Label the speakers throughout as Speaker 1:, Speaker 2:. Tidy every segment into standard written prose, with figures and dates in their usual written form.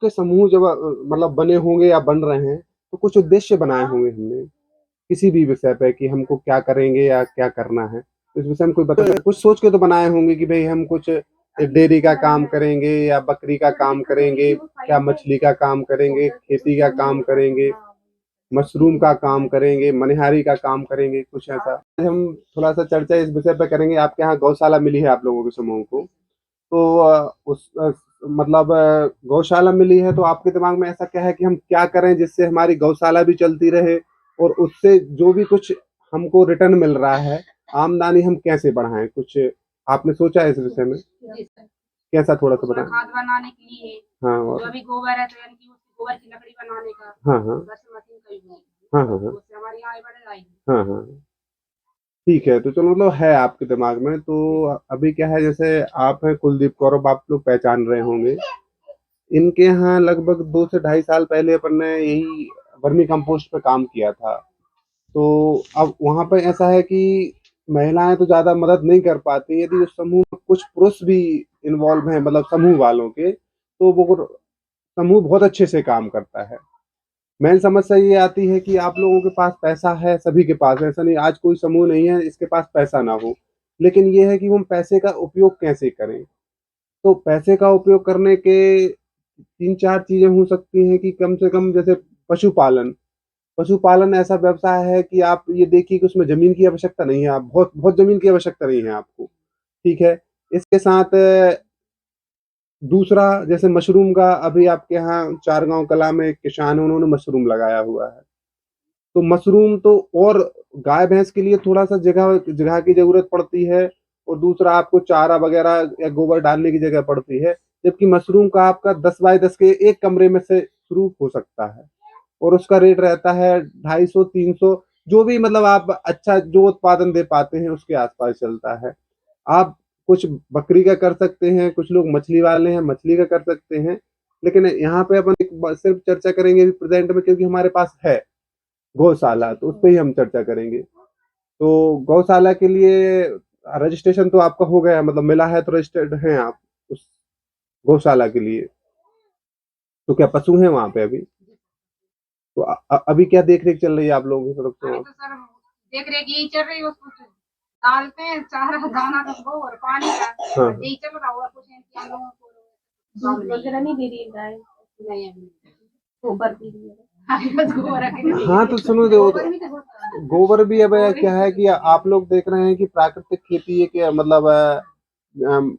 Speaker 1: के समूह जब मतलब बने होंगे या बन रहे हैं, तो कुछ उद्देश्य बनाए होंगे हमने, किसी भी विषय पे कि हमको क्या करेंगे या क्या करना है। तो इस विषय में कोई कुछ सोच के तो बनाए होंगे कि भई हम कुछ डेयरी का काम करेंगे या बकरी का काम करेंगे, क्या मछली का काम करेंगे, खेती का काम करेंगे, मशरूम का काम करेंगे, मनिहारी का काम करेंगे, कुछ ऐसा। आज हम थोड़ा-सा चर्चा इस विषय पे करेंगे, आपके यहाँ गौशाला मिली है आप लोगों के समूह को, तो मतलब गौशाला मिली है तो आपके दिमाग में ऐसा क्या है कि हम क्या करें जिससे हमारी गौशाला भी चलती रहे और उससे जो भी कुछ हमको रिटर्न मिल रहा है, आमदनी हम कैसे बढ़ाएँ? कुछ आपने सोचा है इस विषय में?
Speaker 2: जी सर।
Speaker 1: कैसा थोड़ा-सा
Speaker 2: उसमें
Speaker 1: बताएँ?
Speaker 2: खाद बनाने के लिए
Speaker 1: हाँ,
Speaker 2: जो
Speaker 1: और
Speaker 2: अभी गोबर है तो यानी कि उसकी गोबर की लकड़ी बनाने का
Speaker 1: हाँ, हाँ।
Speaker 2: घर से मशीन का यूज है।
Speaker 1: हाँ, हाँ, हाँ।
Speaker 2: उससे हमारी आय बढ़ जाएगी।
Speaker 1: हाँ, हाँ। ठीक है, तो चलो मतलब है आपके दिमाग में, तो अभी क्या है जैसे आप हैं कुलदीप कौरव, आप लोग पहचान रहे होंगे। इनके यहाँ लगभग 2 से ढाई साल पहले अपन ने यही वर्मी कंपोस्ट पे काम किया था। तो अब वहाँ पे ऐसा है कि महिलाएँ तो ज़्यादा मदद नहीं कर पाती, यदि उस समूह में कुछ पुरुष भी इन्वॉल्व हैं मतलब समूह वालों के, तो वो समूह बहुत अच्छे से काम करता है। मेन समस्या ये आती है कि आप लोगों के पास पैसा है, सभी के पास है, ऐसा नहीं आज कोई समूह नहीं है इसके पास पैसा ना हो। लेकिन ये है कि हम पैसे का उपयोग कैसे करें? तो पैसे का उपयोग करने के 3-4 चीज़ें हो सकती हैं कि कम से कम जैसे पशुपालन। पशुपालन ऐसा व्यवसाय है कि आप ये देखिए कि उसमें ज़मीन की आवश्यकता नहीं है, आप बहुत बहुत ज़मीन की आवश्यकता नहीं है आपको, ठीक है? इसके साथ दूसरा जैसे मशरूम का अभी आपके यहाँ चारगाँव कला में एक किसान है, उन्होंने मशरूम लगाया हुआ है। तो मशरूम तो और गाय-भैंस के लिए थोड़ा-सा जगह जगह की ज़रूरत पड़ती है और दूसरा आपको चारा वगैरह या गोबर डालने की जगह पड़ती है, जबकि मशरूम का आपका 10 बाय 10 के एक कमरे में से शुरू हो सकता है और उसका रेट रहता है 250 300 जो भी मतलब आप अच्छा जो उत्पादन दे पाते हैं उसके आस-पास चलता है। आप कुछ बकरी का कर सकते हैं, कुछ लोग मछली वाले हैं, मछली का कर सकते हैं, लेकिन यहाँ पे अपन एक ब सिर्फ़ चर्चा करेंगे अभी प्रेज़ेंट में क्योंकि हमारे पास है। गौशाला, तो उसपे ही हम चर्चा करेंगे। तो गौशाला के लिए रजिस्ट्रेशन तो आपका हो गया मतलब मिला है तो रजिस्टर्ड हैं आप उस गौशाला के लिए। तो क्या पशु हैं वहाँ पे अभी? तो अभी क्या देख-रेख चल रही है आप लोगों की तरफ से
Speaker 2: अभी
Speaker 1: वहाँ?
Speaker 2: तो सर देख रेख यही चल रही है उसको डालते हैं चारा दाना का गोबर पानी का
Speaker 1: हाँ,
Speaker 2: यही चल रहा होगा कुछ इनकी हम लोगों को
Speaker 3: दूध वगैरह नहीं दे रही है गाय,
Speaker 2: नहीं अभी
Speaker 3: गोबर दे रही है।
Speaker 2: बस गोबर
Speaker 1: हाँ, तो सुनो देखो
Speaker 2: गोबर भी तो होता है।
Speaker 1: गोबर भी अब
Speaker 2: गोबर
Speaker 1: क्या है कि आप लोग देख रहे हैं कि प्राकृतिक खेती एक मतलब अम,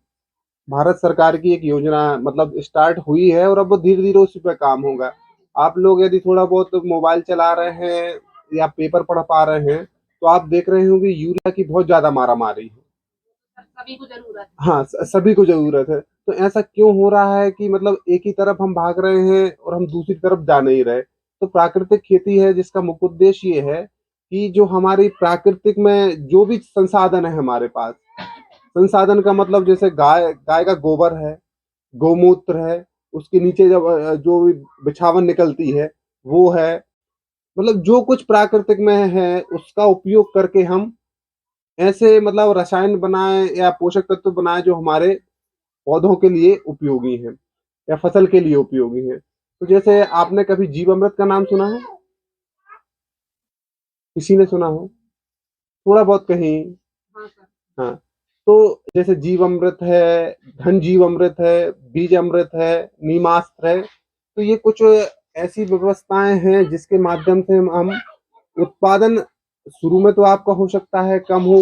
Speaker 1: भारत सरकार की एक योजना मतलब स्टार्ट हुई है और अब वो धीरे-धीरे उसी पे काम होगा। आप लोग यदि थोड़ा बहुत मोबाइल चला रहे हैं या पेपर पढ़ पा रहे हैं, तो आप देख रहे होंगे यूरिया की बहुत ज़्यादा मारामारी है।
Speaker 2: सभी को जरूरत है।
Speaker 1: हाँ, सभी को ज़रूरत है। तो ऐसा क्यों हो रहा है कि मतलब एक ही तरफ हम भाग रहे हैं और हम दूसरी तरफ जा नहीं रहे। तो प्राकृतिक खेती है जिसका मुख्य उद्देश्य ये है कि जो हमारी प्राकृतिक में जो भी संसाधन है हमारे पास, संसाधन का मतलब जैसे गाय गाय का गोबर है, गौमूत्र है, उसके नीचे जब जो भी बिछावन निकलती है, वो है। मतलब जो कुछ प्राकृतिक में है, उसका उपयोग करके हम ऐसे मतलब रसायन बनाएँ या पोषक तत्व बनाएँ जो हमारे पौधों के लिए उपयोगी हैं या फसल के लिए उपयोगी हैं। तो जैसे आपने कभी जीवामृत का नाम सुना है? किसी ने सुना हो? थोड़ा बहुत कहीं
Speaker 2: हाँ सर
Speaker 1: हाँ, तो जैसे जीवामृत है, घन जीवामृत है, बीज अमृत है, नीमास्त्र है, तो ये कुछ ऐसी व्यवस्थाएँ हैं जिसके माध्यम से हम उत्पादन शुरू में तो आपका हो सकता है कम हो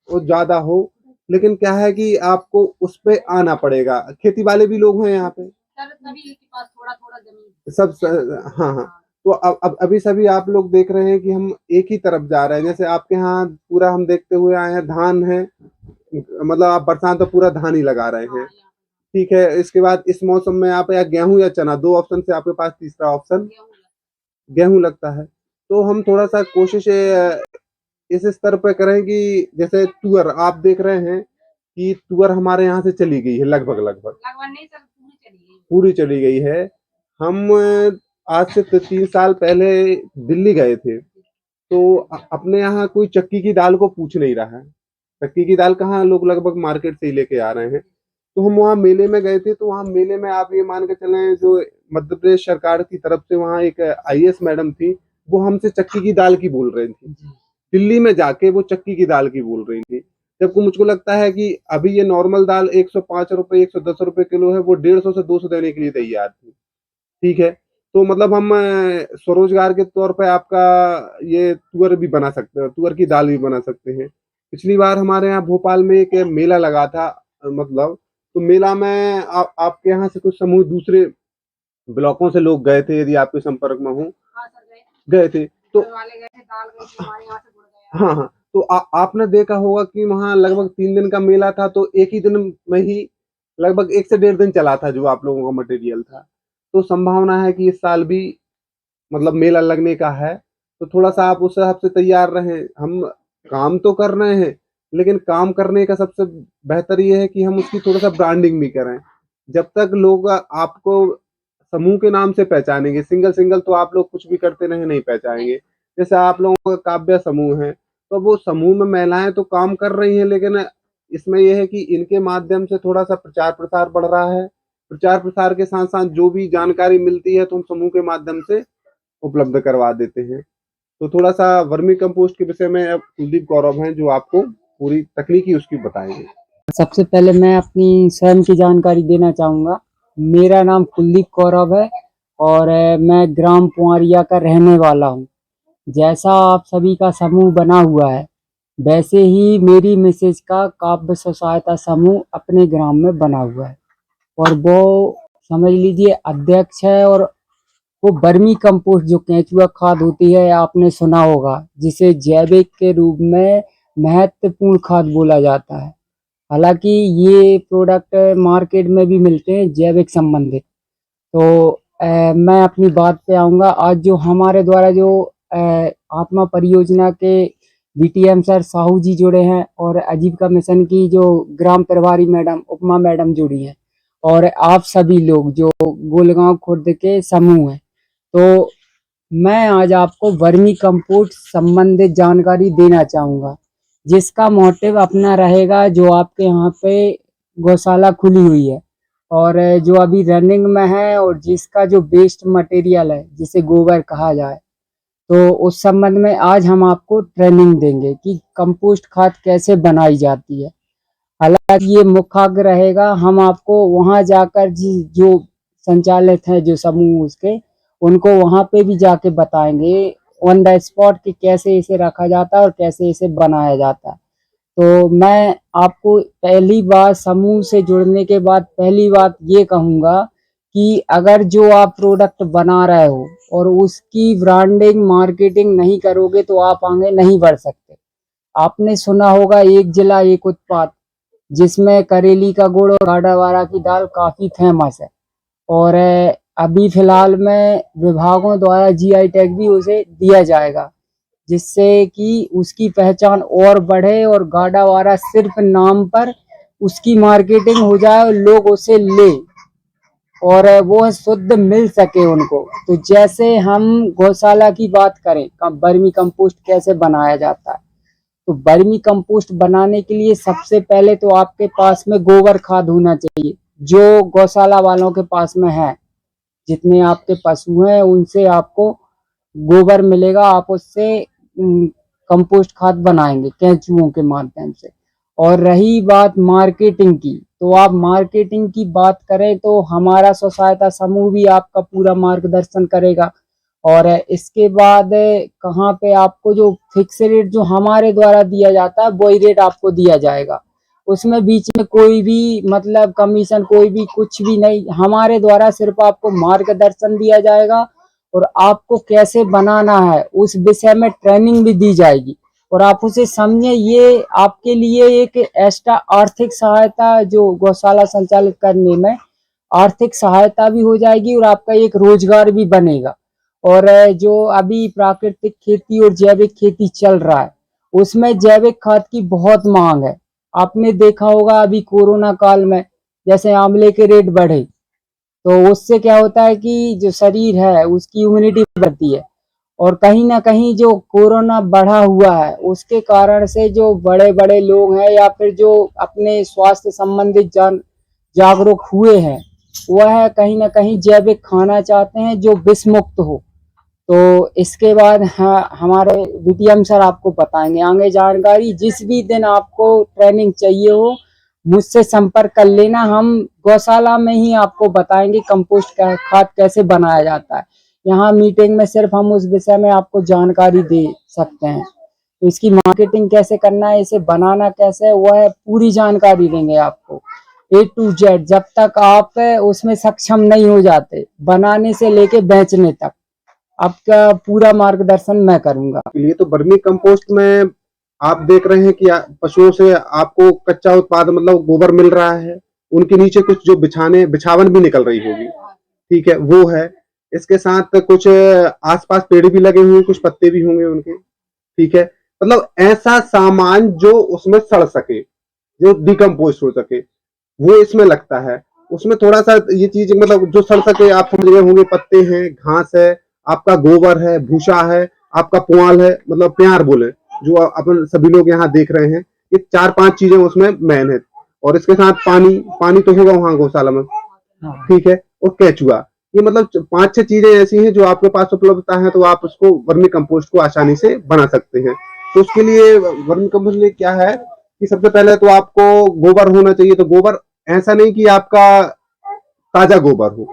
Speaker 1: और ज़्यादा हो, लेकिन क्या है कि आपको उस पे आना पड़ेगा। खेती वाले भी लोग हैं यहाँ पे।
Speaker 2: सर सभी के पास थोड़ा थोड़ा जमीन
Speaker 1: सब स हाँ, हाँ। तो अब अभी सभी आप लोग देख रहे हैं कि हम एक ही तरफ जा रहे हैं। जैसे आपके यहाँ पूरा हम देखते हुए आए हैं धान है, मतलब आप बरसात में पूरा धान ही लगा रहे हैं। ठीक है, इसके बाद इस मौसम में आप या गेहूँ या चना 2 ऑप्शन से आपके पास तीसरा ऑप्शन गेहूँ लगता है। तो हम थोड़ा-सा कोशिश इस स्तर पे करें कि जैसे तुअर आप देख रहे हैं कि तुअर हमारे यहाँ से चली गई है लगभग-लगभग।
Speaker 2: लगभग नहीं सर पूरी चली गई।
Speaker 1: पूरी चली गई है। हम आज से 3 साल पहले दिल्ली गए थे, तो अपने यहाँ कोई चक्की की दाल को पूछ नहीं रहा है। चक्की की दाल कहाँ लोग लगभग मार्केट से ही लेके आ रहे हैं। तो हम वहाँ मेले में गए थे, तो वहाँ मेले में आप ये मान के चलें जो मध्य प्रदेश सरकार की तरफ से वहाँ एक आईएएस मैडम थी, वो हमसे चक्की की दाल की बोल रही थी। दिल्ली में जाके वो चक्की की दाल की बोल रही थी। जबकि मुझको लगता है कि अभी ये नॉर्मल दाल 105 रुपए 110 रुपए किलो है, वो 150 से 200 देने के लिए तैयार थी। ठीक है, तो मतलब हम स्वरोजगार के तौर पे आपका ये तुअर भी बना सकते हैं, तुअर की दाल भी बना सकते हैं। पिछली बार हमारे यहाँ भोपाल में एक मेला लगा था, मतलब तो मेला में आपके यहाँ से कुछ समूह दूसरे ब्लॉकों से लोग गए थे, यदि आपके संपर्क में हूँ,
Speaker 2: हाँ सर
Speaker 1: गए थे तो
Speaker 2: वाले गए थे, दाल गई थी हमारे यहाँ से गुड़ गया।
Speaker 1: हाँ हाँ, तो आपने देखा होगा कि वहाँ लगभग 3 दिन का मेला था, तो एक ही दिन में ही लगभग 1 से 1.5 दिन चला था जो आप लोगों का मटेरियल था। तो संभावना है कि इस साल भी मतलब मेला लगने का है, तो थोड़ा-सा आप उस हिसाब से तैयार रहें। हम काम तो कर रहे हैं, लेकिन काम करने का सबसे बेहतर ये है कि हम उसकी थोड़ा-सा ब्रांडिंग भी करें। जब तक लोग आपको समूह के नाम से पहचानेंगे, सिंगल-सिंगल तो आप लोग कुछ भी करते रहें नहीं पहचानेंगे। जैसे आप लोगों का काव्य समूह है, तो वो समूह में महिलाएँ तो काम कर रही हैं, लेकिन इसमें ये है कि इनके माध्यम से थोड़ा-सा प्रचार-प्रसार बढ़ रहा है। प्रचार-प्रसार के साथ-साथ जो भी जानकारी मिलती है, तो हम समूह के माध्यम से उपलब्ध करवा देते हैं। तो थोड़ा-सा वर्मी कंपोस्ट के विषय में अब कुलदीप गौरव हैं, जो आपको पूरी तकनीकी उसकी बताएँगे।
Speaker 4: सबसे पहले मैं अपनी स्वयं की जानकारी देना चाहूँगा। मेरा नाम कुलदीप गौरव है और मैं ग्राम पुआरिया का रहने वाला हूँ। जैसा आप सभी का समूह बना हुआ है, वैसे ही मेरी मिसेज का काव्य स्व-सहायता समूह अपने ग्राम में बना हुआ है और वो समझ लीजिए अध्यक्ष है। और वो वर्मी कंपोस्ट जो केंचुआ खाद होती है, आपने सुना होगा, जिसे जैविक के रूप में महत्वपूर्ण खाद बोला जाता है। हालांकि ये प्रोडक्ट मार्केट में भी मिलते हैं जैविक संबंधित। तो मैं अपनी बात पे आऊँगा। आज जो हमारे द्वारा जो आत्मा परियोजना के बीटीएम सर साहू जी जुड़े हैं और आजीविका मिशन की जो ग्राम प्रभारी मैडम उपमा मैडम जुड़ी हैं और आप सभी लोग जो गोलगांव खुर्द के समूह हैं, तो मैं आज आपको वर्मी कंपोस्ट संबंधित जानकारी देना चाहूँगा, जिसका मोटिव अपना रहेगा। जो आपके यहाँ पे गौशाला खुली हुई है और जो अभी रनिंग में है और जिसका जो वेस्ट मटेरियल है, जिसे गोबर कहा जाए, तो उस संबंध में आज हम आपको ट्रेनिंग देंगे कि कंपोस्ट खाद कैसे बनाई जाती है। हालांकि ये मुख्य रहेगा, हम आपको वहाँ जाकर जो संचालित हैं जो समूह उसके, उनको वहाँ पे भी जाके बताएंगे ऑन द स्पॉट कि कैसे इसे रखा जाता है और कैसे इसे बनाया जाता है। तो मैं आपको पहली बार समूह से जुड़ने के बाद पहली बात ये कहूँगा कि अगर जो आप प्रोडक्ट बना रहे हो और उसकी ब्रांडिंग मार्केटिंग नहीं करोगे तो आप आगे नहीं बढ़ सकते। आपने सुना होगा एक जिला एक उत्पाद, जिसमें करेली का गुड़ और गाड़ावारा की दाल काफी फेमस है और अभी फिलहाल में विभागों द्वारा जीआई टैग भी उसे दिया जाएगा, जिससे कि उसकी पहचान और बढ़े और गाड़ावारा सिर्फ नाम पर उसकी मार्केटिंग हो जाए और लोग उसे ले और वो शुद्ध मिल सके उनको। तो जैसे हम गौशाला की बात करें, वर्मी कंपोस्ट कैसे बनाया जाता है, तो वर्मी कंपोस्ट बनाने के लिए सबसे पहले तो आपके पास में गोबर खाद होना चाहिए, जो गौशाला वालों के पास में है। जितने आपके पशु हैं उनसे आपको गोबर मिलेगा, आप उससे कंपोस्ट खाद बनाएंगे केंचुओं के माध्यम से। और रही बात मार्केटिंग की, तो आप मार्केटिंग की बात करें तो हमारा स्व सहायता समूह भी आपका पूरा मार्गदर्शन करेगा। और इसके बाद कहाँ पे आपको जो फिक्स रेट जो हमारे द्वारा दिया जाता है वही रेट आपको दिया जाएगा, उसमें बीच में कोई भी मतलब कमीशन कोई भी कुछ भी नहीं। हमारे द्वारा सिर्फ आपको मार्गदर्शन दिया जाएगा और आपको कैसे बनाना है उस विषय में ट्रेनिंग भी दी जाएगी और आप उसे समझे। ये आपके लिए एक एक्स्ट्रा आर्थिक सहायता, जो गौशाला संचालित करने में आर्थिक सहायता भी हो जाएगी और आपका एक रोजगार भी बनेगा। और जो अभी प्राकृतिक खेती और जैविक खेती चल रहा है, उसमें जैविक खाद की बहुत मांग है। आपने देखा होगा अभी कोरोना काल में जैसे आंवले के रेट बढ़े, तो उससे क्या होता है कि जो शरीर है उसकी इम्यूनिटी बढ़ती है। और कहीं ना कहीं जो कोरोना बढ़ा हुआ है उसके कारण से जो बड़े बड़े लोग हैं या फिर जो अपने स्वास्थ्य संबंधित जागरूक हुए हैं, वह कहीं ना कहीं जैविक खाना चाहते हैं जो विष मुक्त हो। तो इसके बाद हमारे बीटीएम सर आपको बताएंगे आगे जानकारी। जिस भी दिन आपको ट्रेनिंग चाहिए हो मुझसे संपर्क कर लेना, हम गौशाला में ही आपको बताएंगे कंपोस्ट खाद कैसे बनाया जाता है। यहाँ मीटिंग में सिर्फ हम उस विषय में आपको जानकारी दे सकते हैं, तो इसकी मार्केटिंग कैसे करना है, इसे बनाना कैसे है, वह पूरी जानकारी देंगे आपको A to Z। जब तक आप उसमें सक्षम नहीं हो जाते बनाने से लेके बेचने तक आपका पूरा मार्गदर्शन मैं करूंगा।
Speaker 1: लिए तो वर्मी कंपोस्ट में आप देख रहे हैं कि पशुओं से आपको कच्चा उत्पाद मतलब गोबर मिल रहा है, उनके नीचे कुछ जो बिछावन भी निकल रही होगी, ठीक है, वो है। इसके साथ कुछ आसपास पेड़ भी लगे हुए, कुछ पत्ते भी होंगे उनके, ठीक है। मतलब ऐसा सामान जो उसमें सड़ सके, जो डिकम्पोज हो सके, वो इसमें लगता है। उसमें थोड़ा सा ये चीज मतलब जो सड़ सके, आप समझ गए होंगे, पत्ते हैं, घास है, आपका गोबर है, भूसा है, आपका पुआल है, मतलब प्यार बोले जो अपन सभी लोग यहाँ देख रहे हैं, ये 4-5 चीजें उसमें मेन है। और इसके साथ पानी तो होगा वहां गौशाला में, ठीक है, और केचुआ। ये मतलब 5-6 चीजें ऐसी हैं जो आपके पास उपलब्धता है, तो आप उसको वर्मी कंपोस्ट को आसानी से बना सकते हैं। तो उसके लिए वर्मी कंपोस्ट लिए क्या है कि सबसे पहले तो आपको गोबर होना चाहिए। तो गोबर ऐसा नहीं कि आपका ताजा गोबर हो,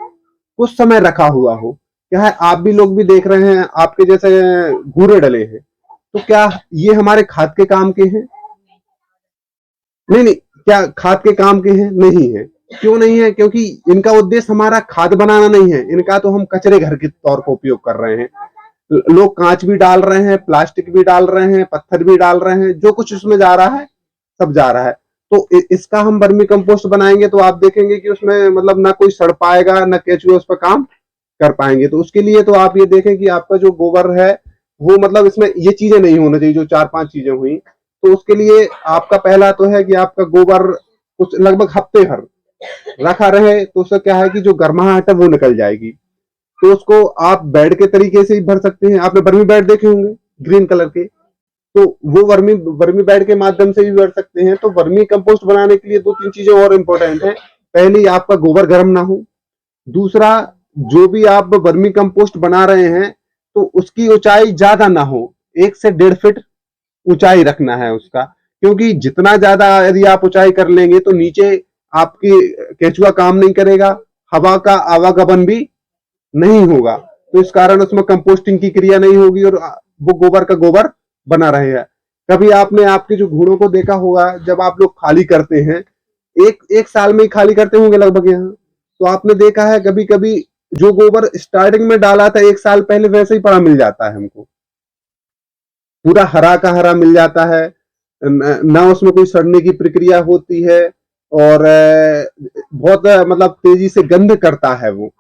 Speaker 1: कुछ समय रखा हुआ हो। क्या है, आप भी लोग भी देख रहे हैं, आपके जैसे घूरे डले हैं, तो क्या ये हमारे खाद के काम के हैं? नहीं, क्या खाद के काम के हैं? नहीं है। क्यों नहीं है? क्योंकि इनका उद्देश्य हमारा खाद बनाना नहीं है, इनका तो हम कचरे घर के तौर पर उपयोग कर रहे हैं। लोग कांच भी डाल रहे हैं, प्लास्टिक भी डाल रहे हैं, पत्थर भी डाल रहे हैं, जो कुछ उसमें जा रहा है सब जा रहा है। तो इसका हम वर्मी कंपोस्ट बनाएंगे तो आप देखेंगे कि उसमें मतलब ना कोई सड़ पाएगा, ना केचुए उस पर काम कर पाएंगे। तो उसके लिए तो आप ये देखें कि आपका जो गोबर है वो मतलब इसमें ये चीजें नहीं होना चाहिए जो 4-5 चीजें हुई। तो उसके लिए आपका पहला तो है कि आपका गोबर कुछ लगभग हफ्ते भर रखा रहे, तो उससे क्या है कि जो गर्माहट है वो निकल जाएगी। तो उसको आप बेड के तरीके से ही भर सकते हैं। आपने वर्मी बेड देखे होंगे ग्रीन कलर के, तो वो वर्मी बेड के माध्यम से भी भर सकते हैं। तो वर्मी कंपोस्ट बनाने के लिए 2-3 चीजें और इम्पोर्टेंट है। पहली, आपका गोबर गर्म ना हो। दूसरा, जो भी आप वर्मी कंपोस्ट बना रहे हैं तो उसकी ऊंचाई ज्यादा ना हो, 1 से 1.5 फीट ऊंचाई रखना है उसका। क्योंकि जितना ज्यादा यदि आप ऊंचाई कर लेंगे तो नीचे आपकी केचुआ काम नहीं करेगा, हवा का आवागमन भी नहीं होगा, तो इस कारण उसमें कंपोस्टिंग की क्रिया नहीं होगी और वो गोबर का गोबर बना रहेगा। कभी आपने आपके जो घोड़ों को देखा होगा, जब आप लोग खाली करते हैं, एक साल में ही खाली करते होंगे लगभग यहाँ, तो आपने देखा है कभी कभी जो गोबर स्टार्टिंग में डाला था 1 साल पहले, वैसे ही पड़ा मिल जाता है हमको, पूरा हरा का हरा मिल जाता है, ना उसमें कोई सड़ने की प्रक्रिया होती है, और बहुत मतलब तेजी से गंध करता है वो,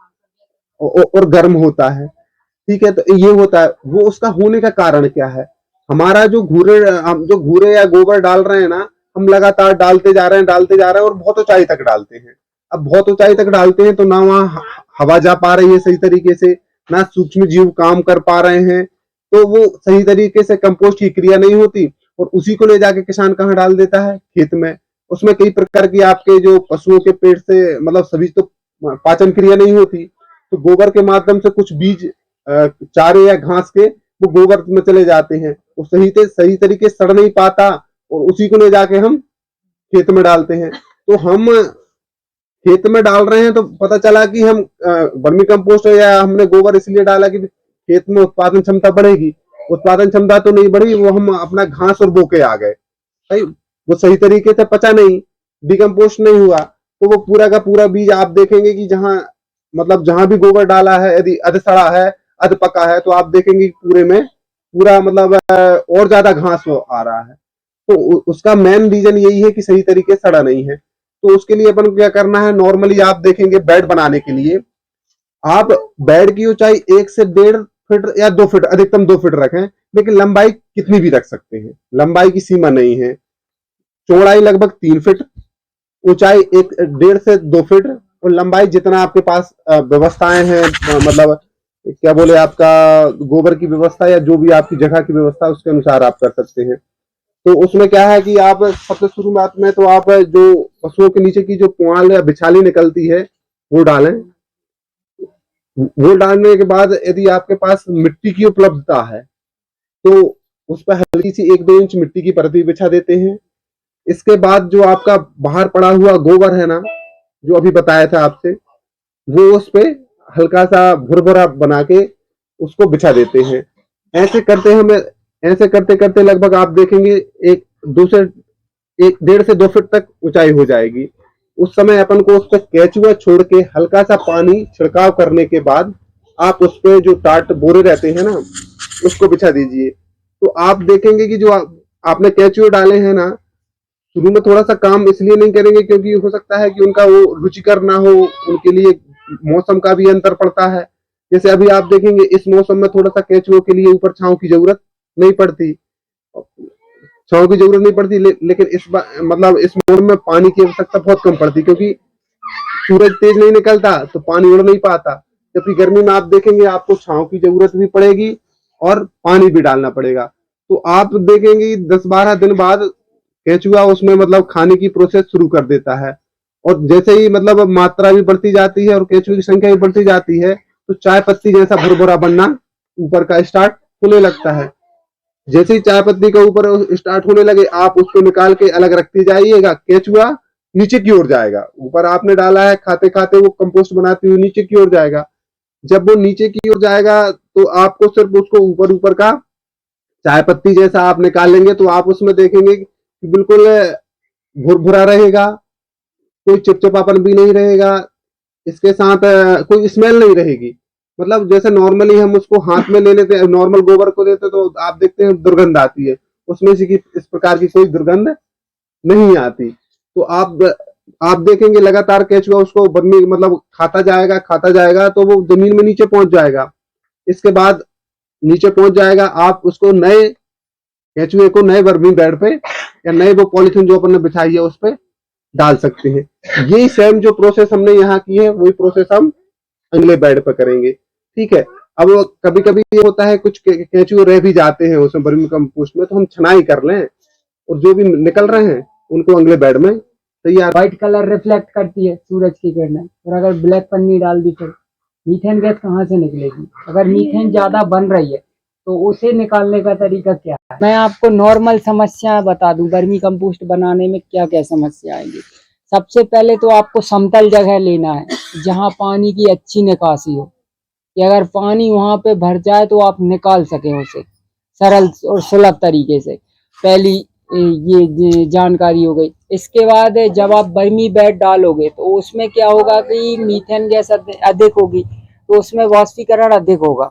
Speaker 1: और गर्म होता है, ठीक है। तो ये होता है। वो उसका होने का कारण क्या है, हमारा हम जो घूरे या गोबर डाल रहे हैं ना, हम लगातार डालते जा रहे हैं और बहुत ऊंचाई तक डालते हैं। अब बहुत ऊंचाई तक डालते हैं तो ना वहां हवा जा पा रही है सही तरीके से, ना सूक्ष्म जीव काम कर पा रहे हैं, तो वो सही तरीके से कंपोस्ट की क्रिया नहीं होती। और उसी को ले जाके किसान कहाँ डाल देता है? खेत में। उसमें कई प्रकार की आपके जो पशुओं के पेट से मतलब सभी तो पाचन क्रिया नहीं होती, तो गोबर के माध्यम से कुछ बीज चारे या घास के वो गोबर में चले जाते हैं, वो सही तरीके सड़ नहीं पाता, और उसी को ले जाके हम खेत में डालते हैं। तो हम खेत में डाल रहे हैं तो पता चला कि हम वर्मी कंपोस्ट या हमने गोबर इसलिए डाला कि खेत में उत्पादन क्षमता बढ़ेगी। उत्पादन क्षमता तो नहीं बढ़ी, वो हम अपना घास और बोके आ गए, भाई वो सही तरीके से पचा नहीं, डिकम्पोस्ट नहीं हुआ। तो वो पूरा का पूरा बीज आप देखेंगे कि जहां भी गोबर डाला है, यदि अध सड़ा है, अध पका है, तो आप देखेंगे पूरे में पूरा मतलब और ज्यादा घास आ रहा है। तो उसका मेन रीजन यही है कि सही तरीके से सड़ा नहीं है। तो उसके लिए अपन को क्या करना है, नॉर्मली आप देखेंगे बेड बनाने के लिए आप बेड की ऊंचाई 1 से 1.5 फीट या 2 फीट, अधिकतम 2 फीट रखें, लेकिन लंबाई कितनी भी रख सकते हैं, लंबाई की सीमा नहीं है। चौड़ाई लगभग 3 फीट, ऊंचाई 1.5 से 2 फीट, और लंबाई जितना आपके पास व्यवस्थाएं हैं, मतलब क्या बोले आपका गोबर की व्यवस्था या जो भी आपकी जगह की व्यवस्था, उसके अनुसार आप कर सकते हैं। तो उसमें क्या है कि आप सबसे शुरुआत में तो आप जो पशुओं के नीचे की जो पुआल या बिछाली निकलती है, वो डालें। वो डालने के बाद यदि आपके पास मिट्टी की उपलब्धता है तो उस पर हल्की सी 1-2 इंच मिट्टी की परत भी बिछा देते हैं। इसके बाद जो आपका बाहर पड़ा हुआ गोबर है ना, जो अभी बताया था आपसे, वो उस पे हल्का सा भुरभुरा बना के उसको बिछा देते हैं। ऐसे करते हमें ऐसे करते करते लगभग आप देखेंगे एक 1.5 से 2 फीट तक ऊंचाई हो जाएगी। उस समय अपन को उस पर केचुआ छोड़ के हल्का सा पानी छिड़काव करने के बाद आप उस पे जो टाट बोरे रहते हैं ना, उसको बिछा दीजिए। तो आप देखेंगे कि जो आपने केचुए डाले हैं ना, शुरू में थोड़ा सा काम इसलिए नहीं करेंगे क्योंकि हो सकता है कि उनका वो रुचिकर ना हो, उनके लिए मौसम का भी अंतर पड़ता है। जैसे अभी आप देखेंगे इस मौसम में थोड़ा सा केचुओं के लिए ऊपर छांव की जरूरत नहीं पड़ती, लेकिन मतलब इस मौसम में पानी की आवश्यकता बहुत कम पड़ती, क्योंकि सूरज तेज नहीं निकलता तो पानी उड़ नहीं पाता। जबकि गर्मी में आप देखेंगे आपको छांव की जरूरत भी पड़ेगी और पानी भी डालना पड़ेगा। तो आप देखेंगे 10-12 दिन बाद केचुआ उसमें मतलब खाने की प्रोसेस शुरू कर देता है, और जैसे ही मतलब मात्रा भी बढ़ती जाती है और केचुए की संख्या भी बढ़ती जाती है, तो चाय पत्ती जैसा भुरभुरा बनना ऊपर का स्टार्ट होने लगता है। जैसे ही चाय पत्ती का ऊपर स्टार्ट होने लगे, आप उसको निकाल के अलग रखते जाइएगा, केचुआ नीचे की ओर जाएगा। ऊपर आपने डाला है, खाते खाते वो कंपोस्ट बनाते हुए नीचे की ओर जाएगा। जब वो नीचे की ओर जाएगा तो आपको सिर्फ उसको ऊपर ऊपर का चाय पत्ती जैसा आप निकाल लेंगे, तो आप उसमें देखेंगे कि बिल्कुल भुरभुरा रहेगा, कोई चिपचिपापन भी नहीं रहेगा, इसके साथ कोई स्मेल नहीं रहेगी। मतलब जैसे नॉर्मली हम उसको हाथ में ले लेते हैं, नॉर्मल गोबर को देते तो आप देखते हैं दुर्गंध आती है, उसमें से इस प्रकार की कोई दुर्गंध नहीं आती। तो आप देखेंगे लगातार केचुआ उसको बर्मी मतलब खाता जाएगा तो वो जमीन में नीचे पहुंच जाएगा। इसके बाद नीचे पहुंच जाएगा, आप उसको नए केचुए को नए वर्मी बेड पे या नए वो पॉलिथीन जो अपन ने बिछाई है उस पे डाल सकते हैं। यही सेम जो प्रोसेस हमने यहाँ की है वही प्रोसेस हम अगले बेड पे करेंगे। ठीक है। अब कभी कभी ये होता है कुछ केचुए रह भी जाते हैं उसमें वर्मी कंपोस्ट में, तो हम छनाई कर लें और जो भी निकल रहे हैं उनको अगले बेड में तैयार।
Speaker 4: व्हाइट कलर रिफ्लेक्ट करती है सूरज की किरणें, और अगर ब्लैक पन्नी डाल दी फिर मीथेन गैस कहाँ से निकलेगी? अगर मीथेन ज्यादा बन रही है तो उसे निकालने का तरीका क्या है? मैं आपको नॉर्मल समस्या बता दूं, वर्मी कंपोस्ट बनाने में क्या क्या समस्या आएंगी। सबसे पहले तो आपको समतल जगह लेना है जहां पानी की अच्छी निकासी हो, कि अगर पानी वहां पे भर जाए तो आप निकाल सकें उसे सरल और सुलभ तरीके से। पहली ये जानकारी हो गई। इसके बाद जब आप वर्मी बेड डालोगे तो उसमें क्या होगा कि मीथेन गैस अधिक होगी, तो उसमें वाष्पीकरण अधिक होगा।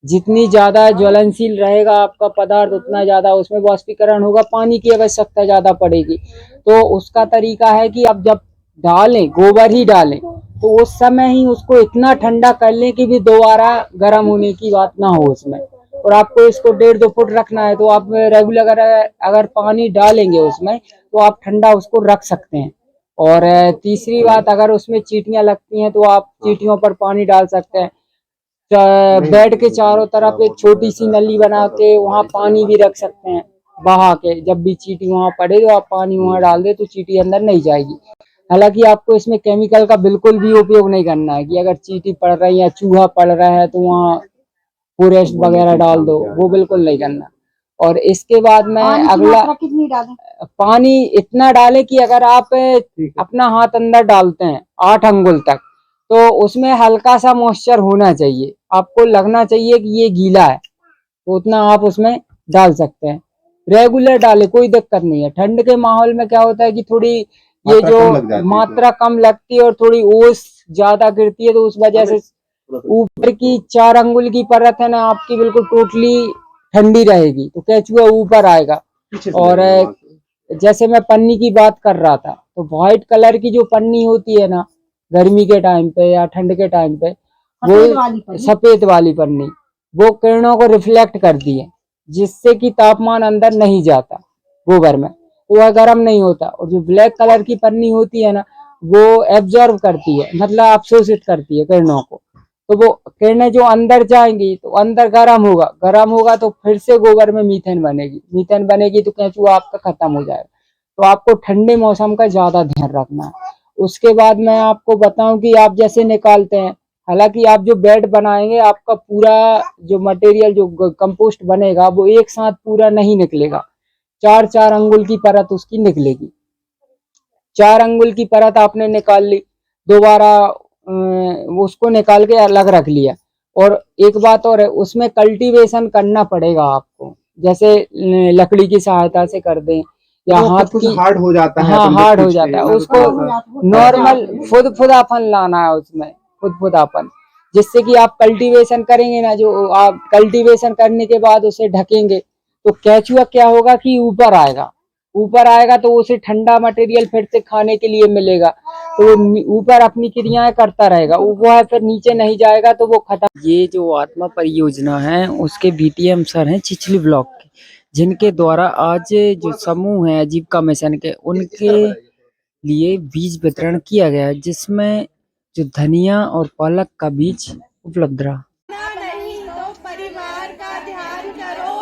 Speaker 4: जितनी ज्यादा ज्वलनशील रहेगा आपका पदार्थ उतना ज्यादा उसमें वाष्पीकरण होगा, पानी की आवश्यकता ज्यादा पड़ेगी। तो उसका तरीका है कि आप जब डालें, गोबर ही डालें, तो उस समय ही उसको इतना ठंडा कर लें कि भी दोबारा गर्म होने की बात ना हो उसमें। और आपको इसको 1.5-2 फुट रखना है, तो आप रेगुलर अगर पानी डालेंगे उसमें तो आप ठंडा उसको रख सकते हैं। और तीसरी बात, अगर उसमें चींटियां लगती हैं तो आप चींटियों पर पानी डाल सकते हैं। बेड के चारों तरफ एक छोटी सी नली बना के वहाँ पानी भी रख सकते हैं बहा के। जब भी चींटी वहाँ पड़े तो आप पानी वहाँ डाल दे तो चींटी अंदर नहीं जाएगी। हालांकि आपको इसमें केमिकल का बिल्कुल भी उपयोग नहीं करना है कि अगर चींटी पड़ रही है, चूहा पड़ रहा है तो वहाँ फॉरेस्ट वगैरह डाल दो, वो बिल्कुल नहीं करना। और इसके बाद में अगला,
Speaker 2: कितनी डालें?
Speaker 4: पानी इतना डाले कि अगर आप अपना हाथ अंदर डालते हैं 8 अंगुल तक, तो उसमें हल्का सा मॉइस्चर होना चाहिए, आपको लगना चाहिए कि ये गीला है, तो उतना आप उसमें डाल सकते हैं। रेगुलर डाले, कोई दिक्कत नहीं है। ठंड के माहौल में क्या होता है कि थोड़ी ये जो मात्रा कम लगती है और थोड़ी ओस ज्यादा गिरती है, तो उस वजह से ऊपर की 4 अंगुल की परत है ना आपकी बिल्कुल टोटली ठंडी रहेगी, तो केचुआ ऊपर आएगा। और जैसे मैं पन्नी की बात कर रहा था, तो व्हाइट कलर की जो पन्नी होती है ना गर्मी के टाइम पे या ठंड के टाइम पे, वो सफेद वाली पन्नी, वो किरणों को रिफ्लेक्ट करती है, जिससे कि तापमान अंदर नहीं जाता गोबर में, तो वह गर्म नहीं होता। और जो ब्लैक कलर की पन्नी होती है ना, वो एब्जॉर्ब करती है, मतलब अवशोषित करती है किरणों को। तो वो किरणें जो अंदर जाएंगी तो अंदर गर्म होगा तो फिर से गोबर में मीथेन बनेगी तो केंचुआ आपका खत्म हो जाएगा। तो आपको ठंडे मौसम का ज्यादा ध्यान रखना है। उसके बाद मैं आपको बताऊं कि आप जैसे निकालते हैं, हालांकि आप जो बेड बनाएंगे आपका पूरा जो मटेरियल जो कंपोस्ट बनेगा वो एक साथ पूरा नहीं निकलेगा, 4-4 अंगुल की परत उसकी निकलेगी। 4 अंगुल की परत आपने निकाल ली, दोबारा उसको निकाल के अलग रख लिया। और एक बात और है, उसमें कल्टीवेशन करना पड़ेगा आपको, जैसे लकड़ी की सहायता से कर दें या
Speaker 1: वो
Speaker 4: हाथ
Speaker 1: खुद
Speaker 4: की।
Speaker 1: हार्ड हो जाता है
Speaker 4: हाँ,
Speaker 1: अपन जब
Speaker 4: हार्ड हो
Speaker 1: खींचते
Speaker 4: जाता
Speaker 1: हैं
Speaker 4: है,
Speaker 1: ना, तो
Speaker 4: उसको
Speaker 1: थोड़ा सा
Speaker 4: नॉर्मल फुदापन लाना है उसमें, फुदापन, जिससे कि आप कल्टीवेशन करेंगे ना, जो आप कल्टीवेशन करने के बाद उसे ढकेंगे तो केचुआ क्या होगा कि ऊपर आएगा, ऊपर आएगा तो उसे ठंडा मटेरियल फिर से खाने के लिए मिलेगा, तो वो ऊपर अपनी क्रियाएं करता रहेगा, वो है फिर नीचे नहीं जाएगा तो वो खत्म। ये जो आत्मा परियोजना है उसके बीटीएम सर हैं चिचली ब्लॉक के, जिनके द्वारा आज जो समूह है आजीविका मिशन के, उनके लिए बीज वितरण किया गया है, जिसमें जो धनिया और पालक का बीज उपलब्ध रहा।
Speaker 5: नहीं तो परिवार का ध्यान करो,